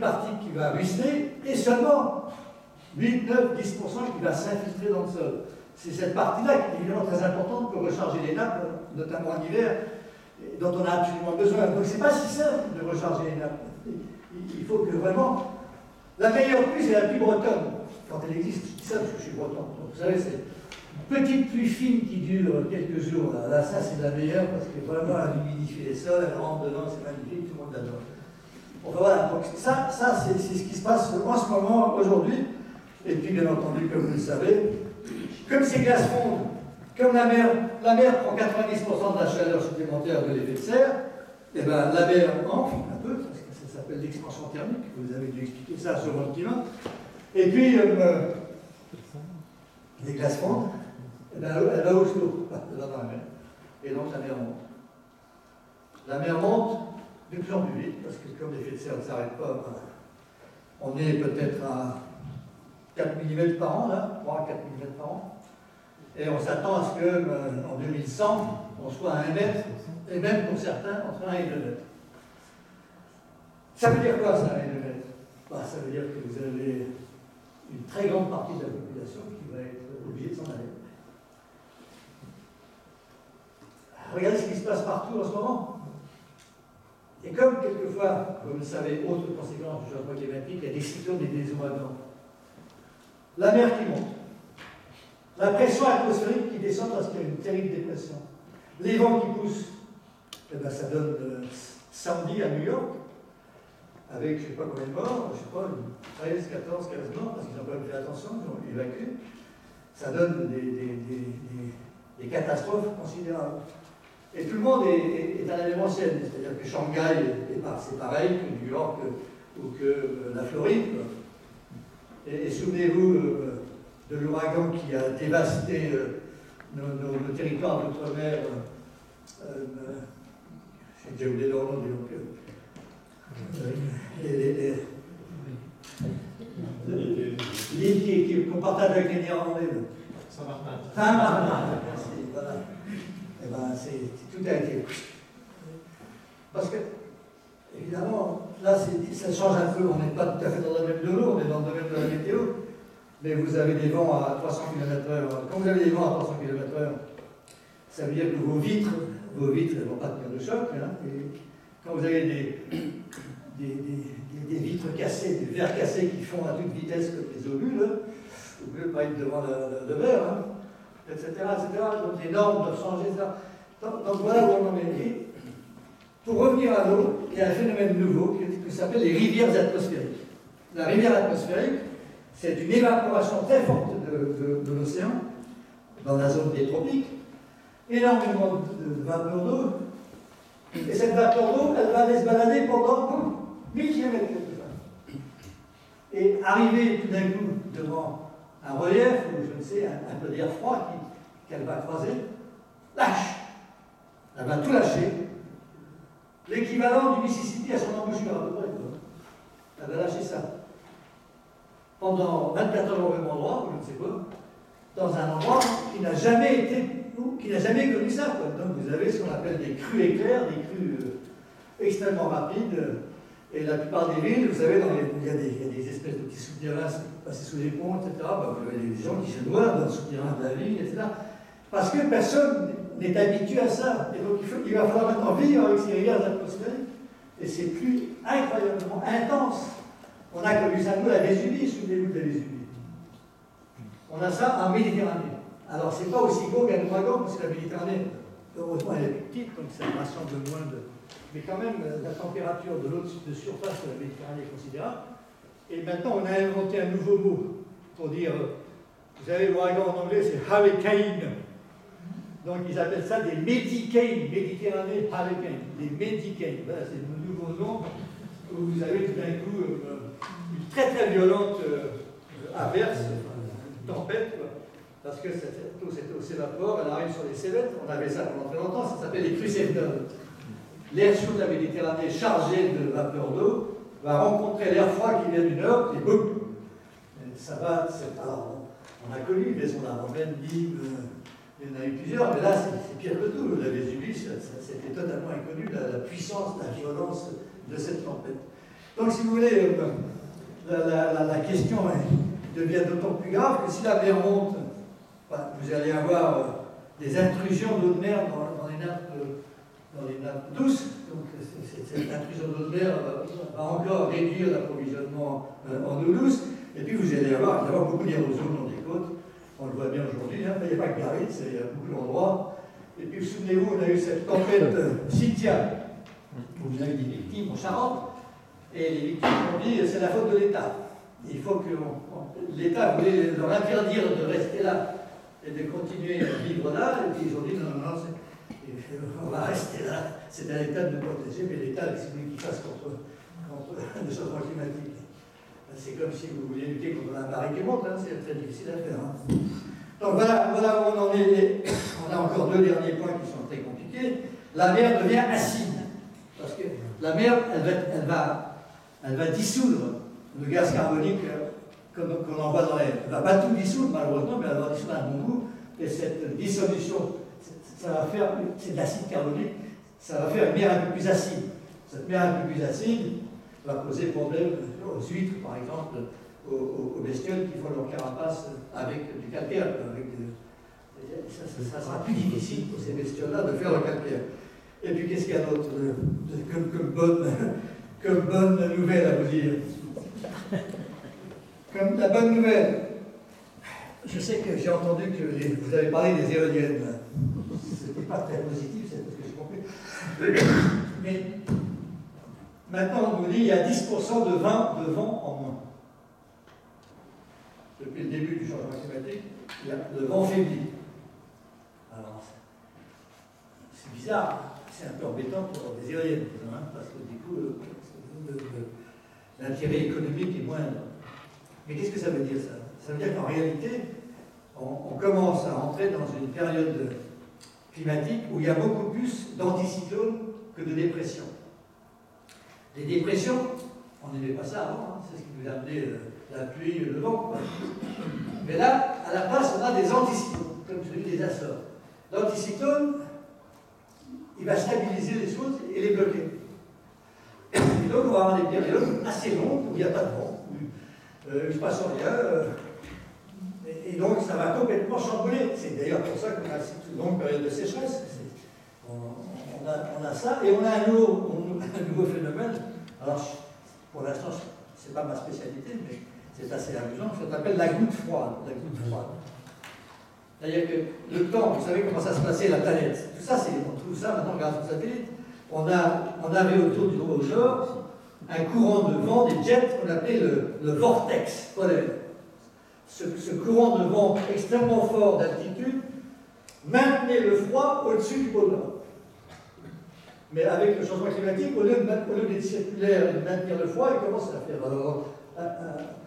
partie qui va ruisseler et seulement 8, 9, 10% qui va s'infiltrer dans le sol. C'est cette partie-là qui est évidemment très importante pour recharger les nappes, notamment en hiver, dont on a absolument besoin. Donc c'est pas si simple de recharger les nappes. Il faut que vraiment... La meilleure pluie, c'est la pluie bretonne, quand elle existe. Je dis ça parce que je suis breton. Donc, vous savez, c'est une petite pluie fine qui dure quelques jours. Là ça, c'est la meilleure parce que vraiment, elle humidifie les sols, elle rentre dedans, c'est magnifique, tout le monde l'adore. Enfin voilà, donc ça c'est ce qui se passe en ce moment, aujourd'hui. Et puis, bien entendu, comme vous le savez, comme ces glaces fondent, comme la mer prend 90% de la chaleur supplémentaire de l'effet de serre, et bien la mer enfle un peu, parce que ça s'appelle l'expansion thermique, vous avez dû expliquer ça sur votre climat. Et puis, les glaces fondent, et bien, elle va au slow, elle va dans la mer. Et donc la mer monte. La mer monte de plus en plus vite, parce que comme l'effet de serre ne s'arrête pas, on est peut-être à 4 mm par an, là, 3 à 4 mm par an. Et on s'attend à ce qu'en 2100, on soit à 1 mètre, et même pour certains, entre 1 et 2 mètres. Ça veut dire quoi, ça, 1 et 2 mètres? Ça veut dire que vous avez une très grande partie de la population qui va être obligée de s'en aller. Regardez ce qui se passe partout en ce moment. Et comme quelquefois, comme vous le savez, autre conséquence du changement climatique, il y a des cyclones et des ouragans. La mer qui monte. La pression atmosphérique qui descend parce qu'il y a une terrible dépression. Les vents qui poussent. Eh bien, ça donne samedi à New York, avec je ne sais pas combien de morts, je ne sais pas, 13, 14, 15 morts, parce qu'ils n'ont pas fait attention, ils ont évacué. Ça donne des catastrophes considérables. Et tout le monde est à la même enseigne, c'est-à-dire que Shanghai, c'est pareil que New York ou que la Floride. Et souvenez-vous de l'ouragan qui a dévasté nos territoires d'outre-mer. J'ai déjà oublié leur nom, l'île qu'on partage avec les Néerlandais. Saint-Martin. Saint-Martin, merci. Voilà. Eh bien, tout a été. Parce que, évidemment, là, ça change un peu. On n'est pas tout à fait dans le domaine de l'eau, on est dans le domaine de la météo. Mais vous avez des vents à 300 km/h. Quand vous avez des vents à 300 km/h, ça veut dire que vos vitres ne vont pas tenir de choc. Hein, et quand vous avez des vitres cassées, des verres cassés qui font à toute vitesse comme des obus, vous ne pouvez pas être devant le verre, hein, etc., etc. Donc les normes doivent changer, etc. Donc voilà où on en est. Pour revenir à l'eau, il y a un phénomène nouveau qui s'appelle les rivières atmosphériques. La rivière atmosphérique, c'est une évaporation très forte de l'océan, dans la zone des tropiques, énormément de vapeur d'eau, et cette vapeur d'eau, elle va aller se balader pendant 1000 km. Et arriver tout d'un coup devant un relief, ou je ne sais, un peu d'air froid qu'elle va croiser, lâche. Elle va tout lâcher. L'équivalent du Mississippi à son embouchure, à peu près. Elle va lâcher ça. Pendant 24 heures au même endroit, ou je ne sais quoi, dans un endroit qui n'a jamais connu ça. Quoi. Donc vous avez ce qu'on appelle des crues éclairs, des crues extrêmement rapides. Et la plupart des villes, vous savez, il y a des espèces de petits souterrains passés sous les ponts, etc. Vous avez des gens qui se noient dans le souterrain de la ville, etc. Parce que personne n'est habitué à ça. Et donc il va falloir maintenant vivre avec ces rivières atmosphériques. Et c'est plus incroyablement intense. On a connu ça, nous, la Vésubie, souvenez-vous de la Vésubie. On a ça en Méditerranée. Alors, c'est pas aussi beau qu'un ouragan, parce que la Méditerranée, heureusement, elle est plus petite, donc ça rassemble moins de. Mais quand même, la température de l'eau de surface de la Méditerranée est considérable. Et maintenant, on a inventé un nouveau mot pour dire, vous savez, l'ouragan en anglais, c'est hurricane. Donc, ils appellent ça des Medicanes, Méditerranée hurricane, des Medicanes. Voilà, c'est le nouveau nom où vous avez tout d'un coup une très très violente averse, une tempête, quoi. Parce que cette eau s'évapore, elle arrive sur les cévettes. On avait ça pendant très longtemps, ça s'appelle les crues sévenoles. L'air chaud de la Méditerranée chargé de vapeur d'eau va rencontrer l'air froid qui vient du nord et boum. Ça va. Alors, on a connu les ondes romaines, Nîmes, il y en a eu plusieurs, mais là c'est pire que tout. La Vésubie, c'était totalement inconnu, la puissance, la violence de cette tempête. Donc, si vous voulez, la question devient d'autant plus grave que si la mer monte, vous allez avoir des intrusions d'eau de mer dans les nappes douces. Donc, cette intrusion d'eau de mer va encore réduire l'approvisionnement en eau douce. Et puis, vous allez avoir évidemment beaucoup d'érosion dans les côtes. On le voit bien aujourd'hui. Hein. Il n'y a pas que Biarritz, il y a beaucoup d'endroits. Et puis, souvenez-vous, on a eu cette tempête Cynthia, où vous avez des victimes en Charente. Et les victimes ont dit c'est la faute de l'État. Il faut que l'État voulait leur interdire de rester là et de continuer à vivre là. Et puis ils ont dit non, on va rester là. C'est à l'État de nous protéger, mais l'État, c'est lui qui fasse contre le changement climatique. C'est comme si vous vouliez lutter contre la marée qui monte, hein. C'est très difficile à faire. Hein. Donc voilà où on en est. On a encore deux derniers points qui sont très compliqués. La mer devient acide. Parce que la mer, elle va dissoudre le gaz carbonique qu'on envoie dans l'air. Elle ne va pas tout dissoudre, malheureusement, mais elle va dissoudre un bon goût. Et cette dissolution, ça va faire, c'est de l'acide carbonique, ça va faire une mer un peu plus acide. Cette mer un peu plus acide va poser problème aux huîtres, par exemple, aux bestioles qui font leur carapace avec du calcaire. Ça sera plus difficile pour ces bestioles-là de faire le calcaire. Et puis, qu'est-ce qu'il y a d'autre comme bonne nouvelle à vous dire? Comme la bonne nouvelle, je sais que j'ai entendu que vous avez parlé des éoliennes. Ce n'était pas très positif, c'est ce que j'ai compris. Mais maintenant, on nous dit qu'il y a 10% de vent en moins. Depuis le début du changement climatique, le vent faiblit. Alors, c'est bizarre. C'est un peu embêtant pour des éoliennes, hein, parce que du coup, l'intérêt économique est moindre. Mais qu'est-ce que ça veut dire, ça? Ça veut dire qu'en réalité, on commence à entrer dans une période climatique où il y a beaucoup plus d'anticyclones que de dépressions. Les dépressions, on n'aimait pas ça avant, hein, c'est ce qui nous a amené la pluie, le vent. Quoi. Mais là, à la place, on a des anticyclones, comme celui des Açores. L'anticyclone, il va stabiliser les choses et les bloquer. Et donc, on va avoir des périodes assez longues où il n'y a pas de vent, où il ne se passe rien. Et donc, ça va complètement chambouler. C'est d'ailleurs pour ça qu'on a cette longue période de sécheresse. On a ça, et on a un nouveau phénomène. Alors, pour l'instant, ce n'est pas ma spécialité, mais c'est assez amusant. Ça s'appelle la goutte froide. C'est-à-dire que le temps, vous savez comment ça se passait, la planète. Tout ça, on trouve ça maintenant grâce aux satellites. On avait autour du pôle Nord un courant de vent, des jets qu'on appelait le vortex polaire. Ce courant de vent extrêmement fort d'altitude maintenait le froid au-dessus du pôle Nord. Mais avec le changement climatique, au lieu d'être circulaire et de maintenir le froid, il commence à faire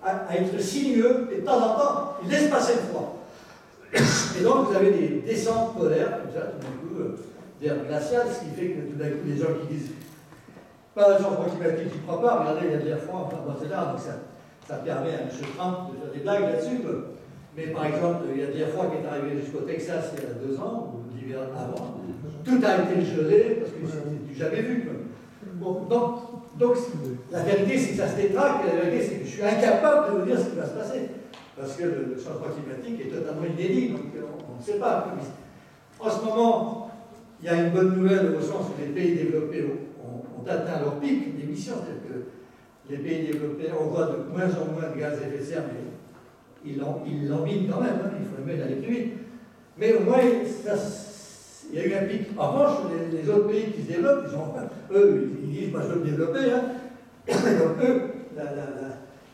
à être sinueux, et de temps en temps, il laisse passer le froid. Et donc, vous avez des descentes polaires, comme ça, tout d'un coup, d'air glacial, ce qui fait que tout d'un coup, les gens qui disent pas le changement climatique, je ne crois pas, regardez, il y a de l'air froid, enfin, bon, etc. Donc, ça permet à M. Trump de faire des blagues là-dessus. Mais par exemple, il y a de l'air froid qui est arrivé jusqu'au Texas il y a 2 ans, ou l'hiver avant. Tout a été gelé parce que c'est du jamais vu. Bon, donc, la vérité, c'est que ça se détraque, et la vérité, c'est que je suis incapable de vous dire ce qui va se passer. Parce que le changement climatique est totalement inédit, donc on ne sait pas. En ce moment, il y a une bonne nouvelle au sens où les pays développés ont atteint leur pic d'émissions, c'est-à-dire que les pays développés envoient de moins en moins de gaz à effet de serre, mais ils l'embinent quand même, hein, il faut même aller plus vite. Mais au moins, il y a eu un pic. En revanche, les autres pays qui se développent, eux, ils disent, moi je veux me développer, hein. Donc eux,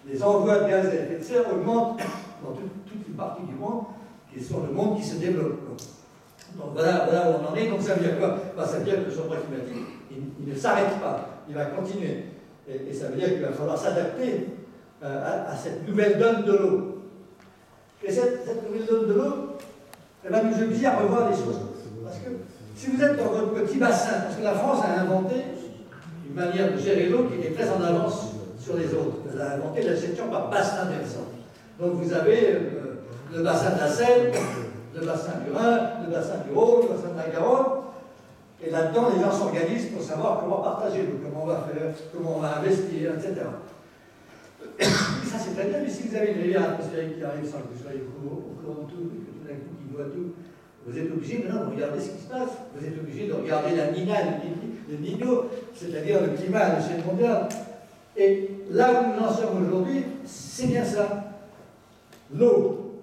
les envois de gaz à effet de serre augmentent dans toute une partie du monde, qui sont le monde qui se développe. Donc voilà où on en est. Donc ça veut dire quoi? Ça veut dire que le changement climatique, il ne s'arrête pas, il va continuer. Et ça veut dire qu'il va falloir s'adapter à cette nouvelle donne de l'eau. Et cette nouvelle donne de l'eau, elle va nous obliger à revoir les choses. Parce que si vous êtes dans votre petit bassin, parce que la France a inventé une manière de gérer l'eau qui est très en avance sur les autres. Elle a inventé la gestion par bassin versant. Donc vous avez le bassin de la Seine, le bassin du Rhin, le bassin du Rhône, le bassin de la Garonne. Et là-dedans, les gens s'organisent pour savoir comment partager l'eau, comment on va faire, comment on va investir, etc. Ça, c'est très bien, mais si vous avez une rivière atmosphérique qui arrive sans que vous soyez au courant de tout, et que tout d'un coup, qui voit tout, vous êtes obligé maintenant de regarder ce qui se passe. Vous êtes obligé de regarder la Nina, le Nino, c'est-à-dire le climat à l'échelle mondiale. Et là où nous en sommes aujourd'hui, c'est bien ça. L'eau,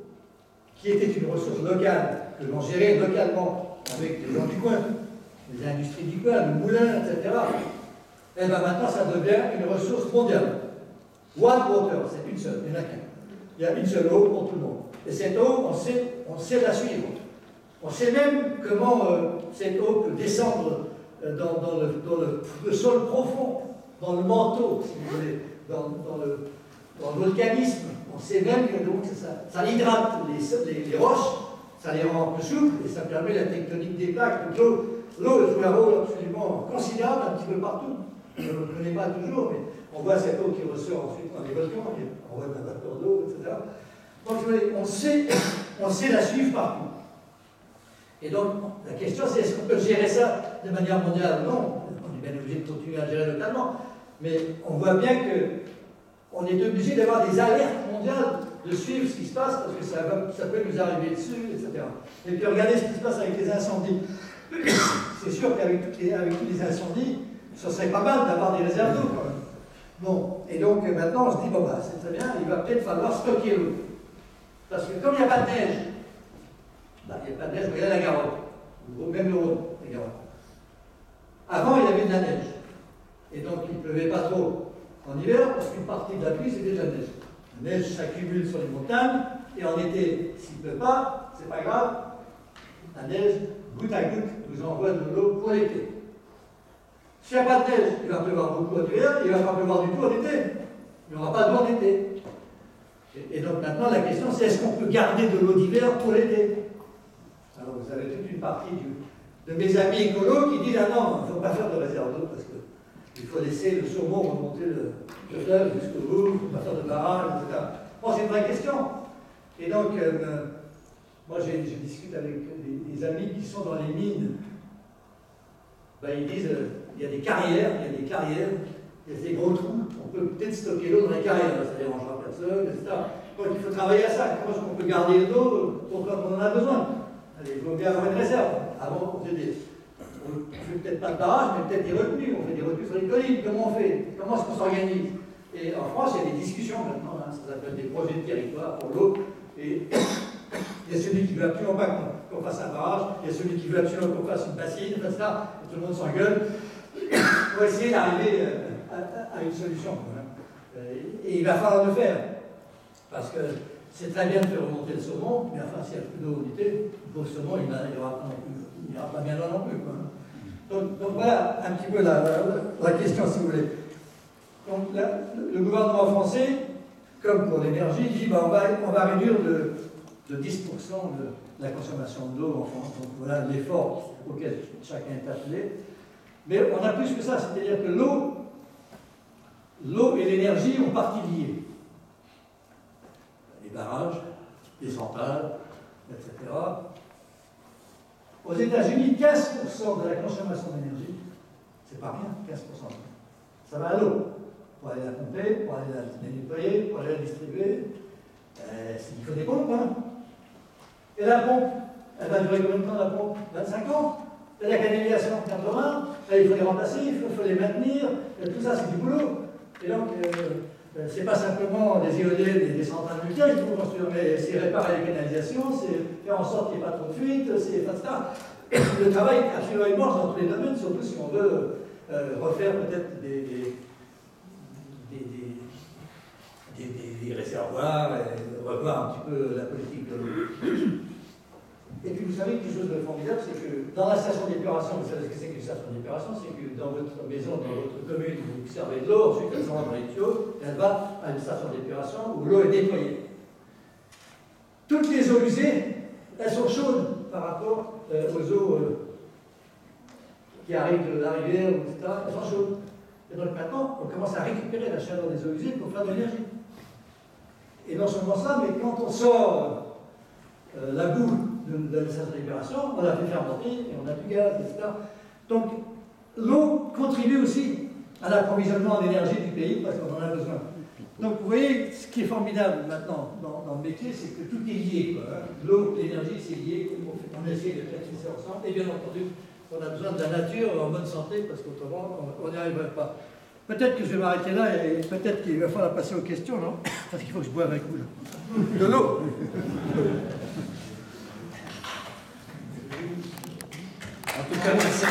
qui était une ressource locale, que l'on gérait localement avec les gens du coin, les industries du coin, le moulin, etc., et bien maintenant, ça devient une ressource mondiale. One water, c'est une seule, il n'y en a qu'un. Il y a une seule eau pour tout le monde. Et cette eau, on sait la suivre. On sait même comment cette eau peut descendre dans le sol profond, dans le manteau, si vous voulez, dans le volcanisme. On sait même que donc, ça hydrate les roches, ça les rend plus souples et ça permet la tectonique des plaques. Donc l'eau joue un rôle absolument considérable un petit peu partout. Je ne le connais pas toujours, mais on voit cette eau qui ressort ensuite dans les volcans, on voit de la vapeur d'eau, etc. Donc on sait la suivre partout. Et donc, la question c'est est-ce qu'on peut gérer ça de manière mondiale? Non, on est bien obligé de continuer à gérer localement, mais on voit bien qu'on est obligé d'avoir des alertes mondiales, de suivre ce qui se passe, parce que ça peut nous arriver dessus, etc. Et puis regardez ce qui se passe avec les incendies. C'est sûr qu'avec tous les incendies, ce serait pas mal d'avoir des réserves d'eau quand même. Bon, et donc maintenant on se dit, bon bah c'est très bien, il va peut-être falloir stocker l'eau. Parce que comme il n'y a pas de neige, il n'y a pas de neige, regardez la Garonne, ou même le Rhône, la Garonne. Avant, il y avait de la neige. Et donc, il ne pleuvait pas trop en hiver, parce qu'une partie de la pluie, c'était de la neige. La neige s'accumule sur les montagnes, et en été, s'il ne pleut pas, c'est pas grave, la neige, goutte à goutte, vous envoie de l'eau pour l'été. S'il n'y a pas de neige, il va pleuvoir beaucoup en hiver, il ne va pas pleuvoir du tout en été. Il n'y aura pas d'eau en été. Et donc maintenant, la question, c'est est-ce qu'on peut garder de l'eau d'hiver pour l'été? Alors vous avez toute une partie de mes amis écolos qui disent ah non, il ne faut pas faire de réserve d'eau parce qu'il faut laisser le saumon remonter le fleuve jusqu'au bout, il ne faut pas faire de barrage, etc. Bon, c'est une vraie question. Et donc, moi je discute avec des amis qui sont dans les mines. Ben, ils disent il y a des carrières, il y a des gros trous, on peut peut-être stocker l'eau dans les carrières, ça ne dérangera personne, etc. Donc il faut travailler à ça. Comment est-ce qu'on peut garder l'eau pour quand on en a besoin? Allez, il faut bien avoir une réserve. Avant, on ne fait peut-être pas de barrage, mais peut-être des retenues. On fait des retenues sur les collines. Comment on fait? Comment est-ce qu'on s'organise? Et en France, il y a des discussions maintenant. Hein, ça s'appelle des projets de territoire pour l'eau. Et il y a celui qui veut absolument pas qu'on fasse un barrage. Il y a celui qui veut absolument qu'on fasse une bassine, etc. Et tout le monde s'engueule pour essayer d'arriver à une solution. Et il va falloir le faire. Parce que c'est très bien de faire remonter le saumon, mais enfin, s'il n'y a plus d'eau en été, le saumon, il n'ira pas bien là non plus. Quoi. Donc voilà un petit peu la question, si vous voulez. Donc le gouvernement français, comme pour l'énergie, dit ben, on va réduire de 10% de la consommation d'eau en France. Donc voilà l'effort auquel chacun est appelé. Mais on a plus que ça, c'est-à-dire que l'eau et l'énergie ont partie liée. Les barrages, les centrales, etc. Aux États-Unis, 15% de la consommation d'énergie, c'est pas rien, 15%. Ça va à l'eau. Pour aller la pomper, pour aller la nettoyer, pour aller la distribuer. Il faut des pompes, hein. Et la pompe, elle va durer combien de temps la pompe? 25 ans. Et la canalisation, 80. Il faut les remplacer, il faut les maintenir. Et tout ça, c'est du boulot. Et donc, c'est pas simplement des éoliennes et des centrales nucléaires qu'il faut construire, mais c'est réparer les canalisations, c'est faire en sorte qu'il n'y ait pas trop de fuite, c'est etc. Le travail est absolument immense dans tous les domaines, surtout si on veut refaire peut-être des réservoirs, et revoir un petit peu la politique de l'eau. Et puis vous savez quelque chose de formidable, c'est que dans la station d'épuration, vous savez ce que c'est qu'une station d'épuration, c'est que dans votre maison, dans votre commune, vous servez de l'eau, ensuite elle s'en va dans les tuyaux, et elle va à une station d'épuration où l'eau est nettoyée. Toutes les eaux usées, elles sont chaudes par rapport aux eaux qui arrivent de la rivière, etc. Elles sont chaudes. Et donc maintenant, on commence à récupérer la chaleur des eaux usées pour faire de l'énergie. Et non seulement ça, mais quand on sort la boue de la station d'épuration, on la fait fermenter et on a du gaz, etc. Donc, l'eau contribue aussi à l'approvisionnement en énergie du pays, parce qu'on en a besoin. Donc, vous voyez, ce qui est formidable maintenant dans le métier, c'est que tout est lié. L'eau, l'énergie, c'est lié. On essaie de faire tout ça ensemble. Et bien entendu, on a besoin de la nature en bonne santé, parce qu'autrement, on n'y arriverait pas. Peut-être que je vais m'arrêter là, et peut-être qu'il va falloir passer aux questions, non? Parce qu'il faut que je boive un coup, là. De l'eau. En tout cas, merci.